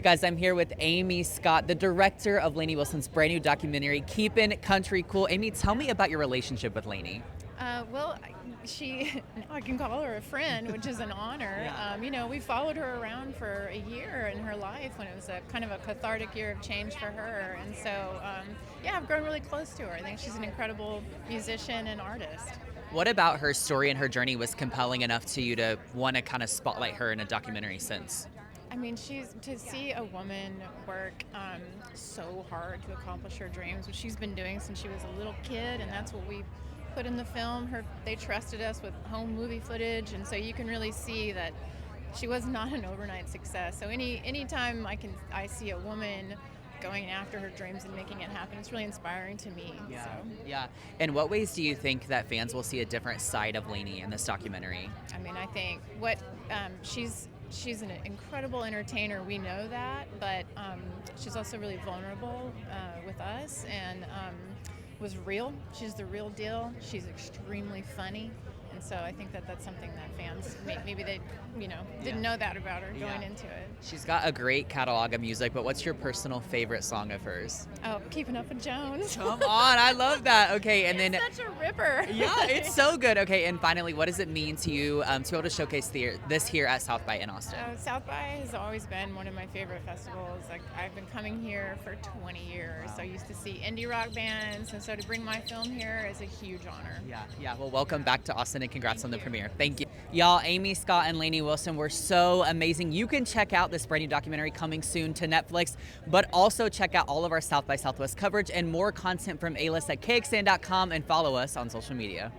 Guys, I'm here with Amy Scott, the director of Lainey Wilson's brand new documentary, Keepin Country Cool. Amy, tell me about your relationship with Lainey. Well, now I can call her a friend, which is an honor. Yeah. We followed her around for a year in her life when it was a kind of a cathartic year of change for her. And so, I've grown really close to her. I think she's an incredible musician and artist. What about her story and her journey was compelling enough to you to want to kind of spotlight her in a documentary sense? I mean, she's to see a woman work so hard to accomplish her dreams, which she's been doing since she was a little kid, and that's what we put in the film. They trusted us with home movie footage, and so you can really see that she was not an overnight success. So anytime I see a woman going after her dreams and making it happen, it's really inspiring to me. Yeah. So. Yeah. In what ways do you think that fans will see a different side of Lainey in this documentary? I mean, I think she's an incredible entertainer. We know that, but she's also really vulnerable with us and was real. She's the real deal. She's extremely funny. And so I think that's something that fans maybe they didn't know that about her going into it. She's got a great catalog of music, but what's your personal favorite song of hers? Oh, Keeping Up with Jones. Come on, I love that. Okay, and then It's such a ripper. yeah, it's so good. Okay, and finally, what does it mean to you to be able to showcase this here at South by in Austin? South by has always been one of my favorite festivals. Like, I've been coming here for 20 years. Wow. So I used to see indie rock bands, and so to bring my film here is a huge honor. Yeah. Well, welcome back to Austin and congrats on the premiere. Thank you. Y'all, Amy Scott and Lainey Wilson were so amazing. You can check out this brand new documentary coming soon to Netflix, but also check out all of our South by Southwest coverage and more content from A-List at KXAN.com and follow us on social media.